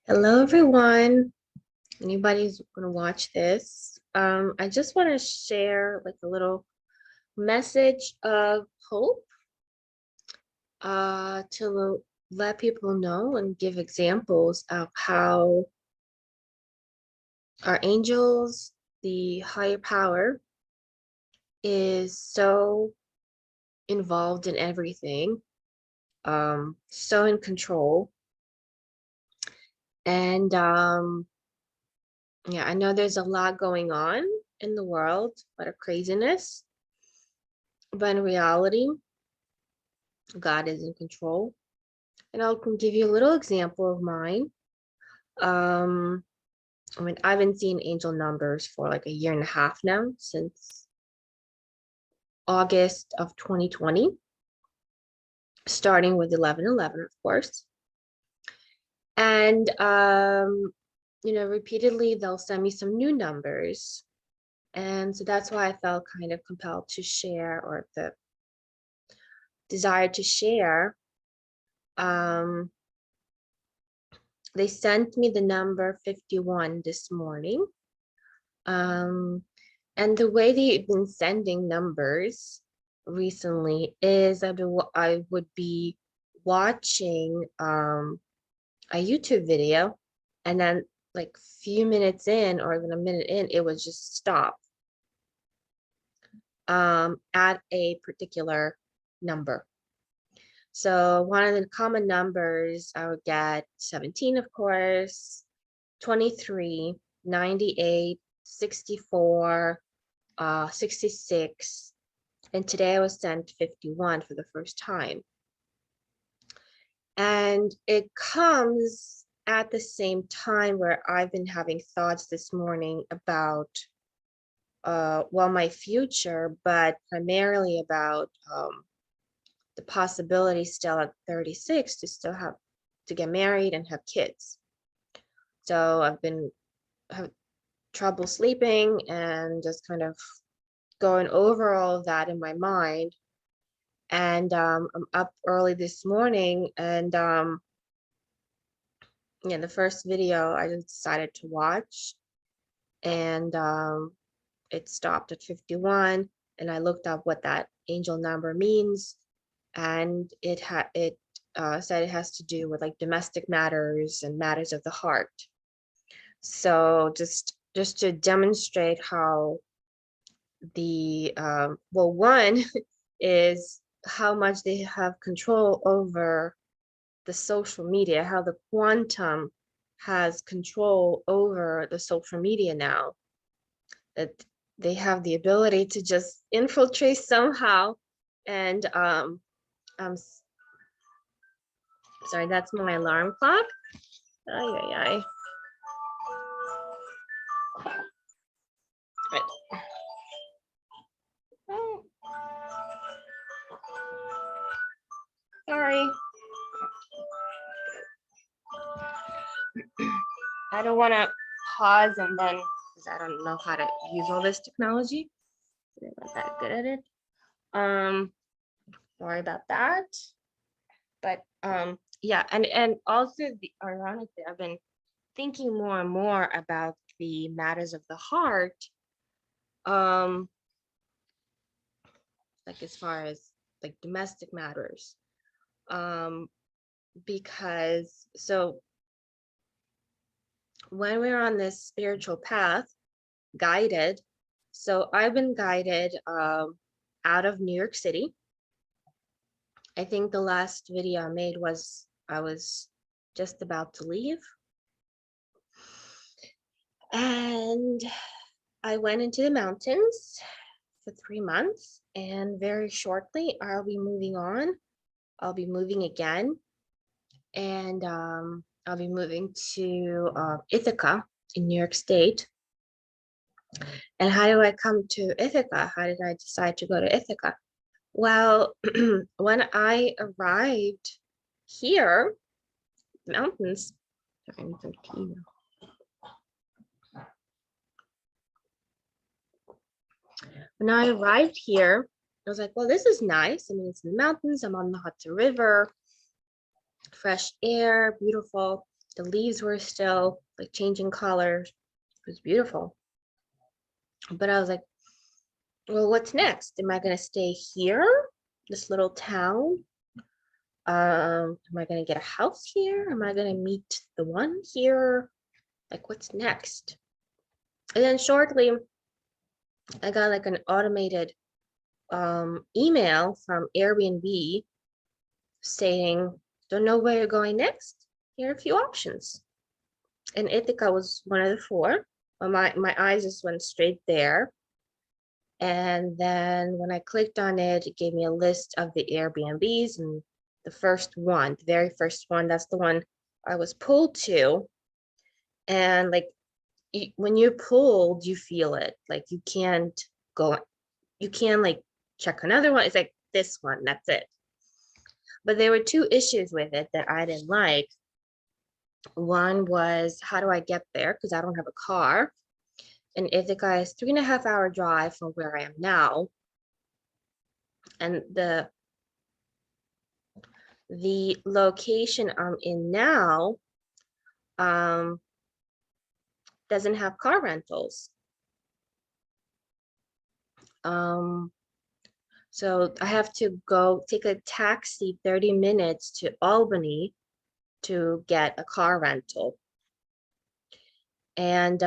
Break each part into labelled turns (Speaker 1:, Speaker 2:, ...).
Speaker 1: Hello, everyone. Anybody's gonna watch this. I just want to share like a little message of hope to let people know and give examples of how our angels, the higher power, is so involved in everything, so in control. And yeah, I know there's a lot going on in the world, a lot of craziness, but in reality, God is in control. And I'll give you a little example of mine. Um, I've been seeing angel numbers for like a year and a half now, since August of 2020, starting with 11/11, of course. And repeatedly they'll send me some new numbers. And so that's why I felt kind of compelled to share, or the desire to share. They sent me the number 51 this morning. And the way they've been sending numbers recently is I would be watching a YouTube video, and then like few minutes in, or even a minute in, it would just stop at a particular number. So one of the common numbers, I would get 17, of course, 23, 98, 64, 66, and today I was sent 51 for the first time. And it comes at the same time where I've been having thoughts this morning about, my future, but primarily about the possibility still at 36 to still have to get married and have kids. So I've been have trouble sleeping and just kind of going over all of that in my mind. And I'm up early this morning, and the first video I just decided to watch, and it stopped at 51, and I looked up what that angel number means, and it said it has to do with like domestic matters and matters of the heart. So just to demonstrate how the one is how much they have control over the social media, how the quantum has control over the social media now, that they have the ability to just infiltrate somehow. And I'm sorry, that's my alarm clock. Ay, ay, ay. Right. Oh. Sorry. I don't want to pause and then, because I don't know how to use all this technology. I'm not that good at it. Sorry about that. But yeah, and also ironically, I've been thinking more and more about the matters of the heart. Like as far as like domestic matters. Because so when we're on this spiritual path, guided, so I've been guided out of New York City. I think the last video I made was I was just about to leave. And I went into the mountains for 3 months, and very shortly I'll be moving on. I'll be moving again, and I'll be moving to Ithaca in New York State. And how do I come to Ithaca? How did I decide to go to Ithaca? Well, when I arrived here, mountains, when I arrived here, I was like, well, this is nice. I mean, it's in the mountains, I'm on the Hudson River, fresh air, beautiful. The leaves were still like changing colors. It was beautiful. But I was like, well, what's next? Am I gonna stay here, this little town? Am I gonna get a house here? Am I gonna meet the one here? Like, what's next? And then shortly, I got like an automated email from Airbnb saying, don't know where you're going next. Here are a few options. And Ithaca was one of the four. My eyes just went straight there. And then when I clicked on it, it gave me a list of the Airbnbs, and the first one, the very first one, that's the one I was pulled to. And like when you're pulled, you feel it. Like you can't go, you can like check another one. It's like this one, that's it. But there were two issues with it that I didn't like. One was, how do I get there? Because I don't have a car. And Ithaca is 3.5 hour drive from where I am now. And the location I'm in now doesn't have car rentals. So I have to go take a taxi 30 minutes to Albany to get a car rental. And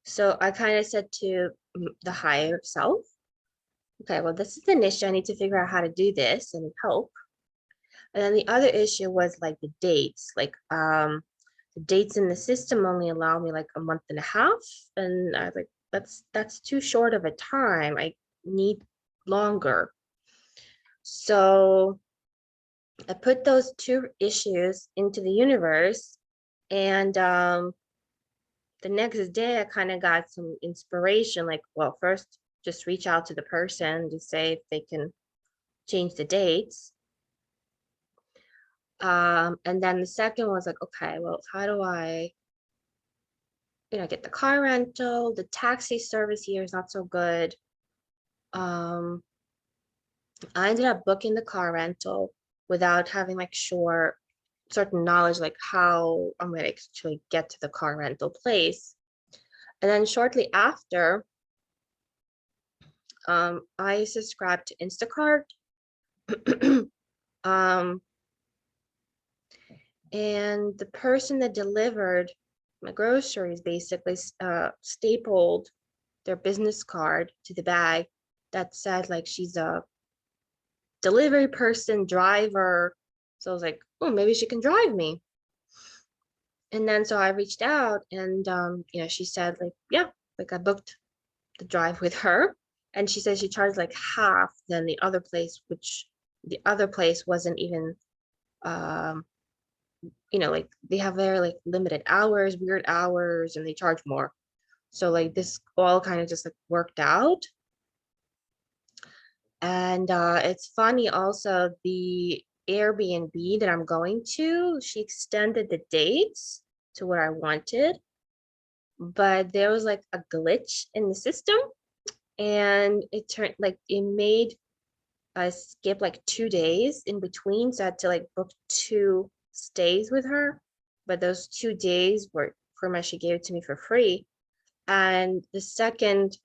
Speaker 1: so I kind of said to the higher self, okay, well, this is an issue. I need to figure out how to do this and help. And then the other issue was like the dates, like the dates in the system only allow me like a month and a half. And I was like, that's too short of a time. I need longer. So I put those two issues into the universe, and the next day I kind of got some inspiration, like, well, first just reach out to the person to say if they can change the dates. And then the second was like, okay, well, how do I, get the car rental? The taxi service here is not so good. I ended up booking the car rental without having like certain knowledge, like how I'm going to actually get to the car rental place. And then shortly after, I subscribed to Instacart. And the person that delivered my groceries basically stapled their business card to the bag that said like she's a delivery person, driver. So I was like, oh, maybe she can drive me. And then so I reached out, and she said like, yeah, like I booked the drive with her, and she said she charged like half than the other place, which the other place wasn't even like they have very like limited hours, weird hours, and they charge more. So like this all kind of just like worked out. And it's funny also, the Airbnb that I'm going to, she extended the dates to what I wanted, but there was like a glitch in the system, and it made I skip like 2 days in between. So I had to like book 2 stays with her, but those 2 days were pretty much, she gave it to me for free. And the second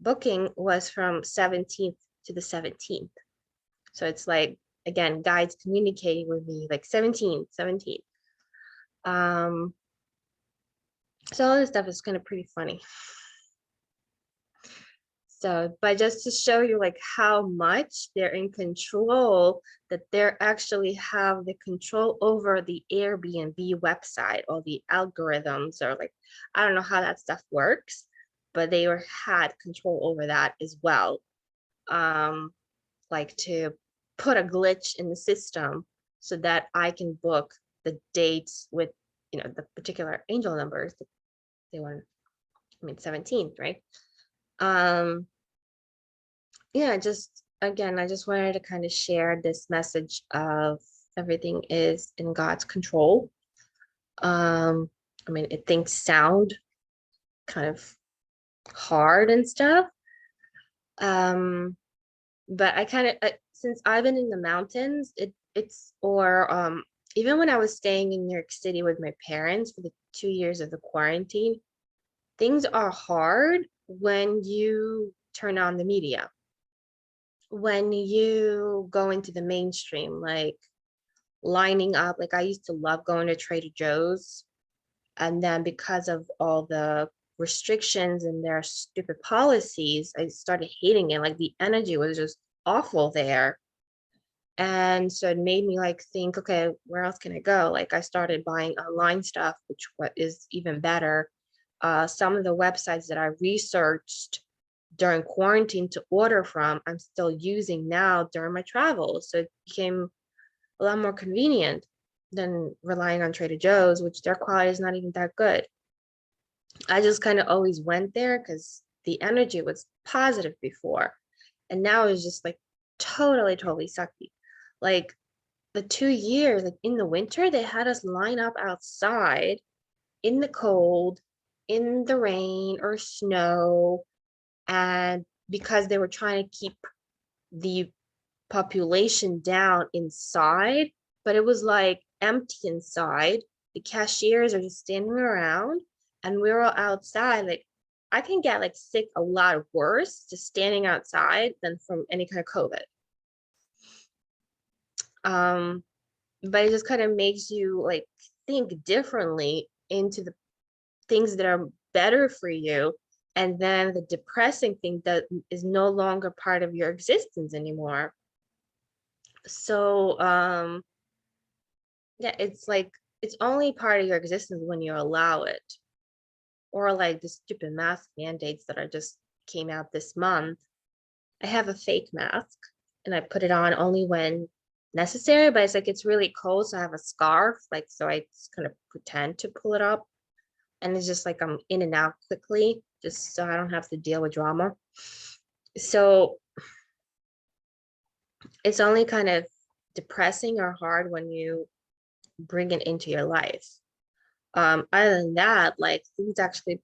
Speaker 1: booking was from 17th to the 17th. So it's like, again, guides communicating with me like 17th. So all this stuff is kind of pretty funny. So, but just to show you like how much they're in control, that they're actually have the control over the Airbnb website, or the algorithms, or like, I don't know how that stuff works, but they had control over that as well. Like to put a glitch in the system so that I can book the dates with, the particular angel numbers that they want. 17th, right? Yeah, just again, I just wanted to kind of share this message of everything is in God's control. Things sound kind of hard and stuff. But I kind of, since I've been in the mountains, it's or even when I was staying in New York City with my parents for the 2 years of the quarantine, things are hard when you turn on the media, when you go into the mainstream, like lining up. Like I used to love going to Trader Joe's. And then because of all the restrictions and their stupid policies, I started hating it. Like the energy was just awful there. And so it made me like think, okay, where else can I go? Like I started buying online stuff, which what is even better. Some of the websites that I researched during quarantine to order from, I'm still using now during my travels. So it became a lot more convenient than relying on Trader Joe's, which their quality is not even that good. I just kind of always went there because the energy was positive before. And now it's just like totally, totally sucky. Like the 2 years, like in the winter, they had us line up outside in the cold, in the rain or snow. And because they were trying to keep the population down inside, but it was like empty inside. The cashiers are just standing around and we're all outside. Like I can get like sick a lot worse just standing outside than from any kind of COVID. Um, but it just kind of makes you like think differently into the things that are better for you. And then the depressing thing that is no longer part of your existence anymore. So yeah, it's like it's only part of your existence when you allow it. Or like the stupid mask mandates that are just came out this month. I have a fake mask and I put it on only when necessary, but it's like it's really cold, so I have a scarf, like so I just kind of pretend to pull it up. And it's just like I'm in and out quickly, just so I don't have to deal with drama. So it's only kind of depressing or hard when you bring it into your life. Other than that, like things actually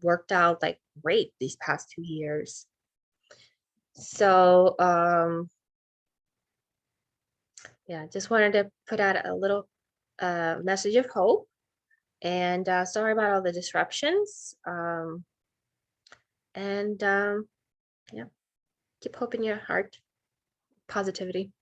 Speaker 1: worked out like great these past 2 years. So yeah, just wanted to put out a little message of hope. And sorry about all the disruptions. And yeah, keep hope in your heart, positivity.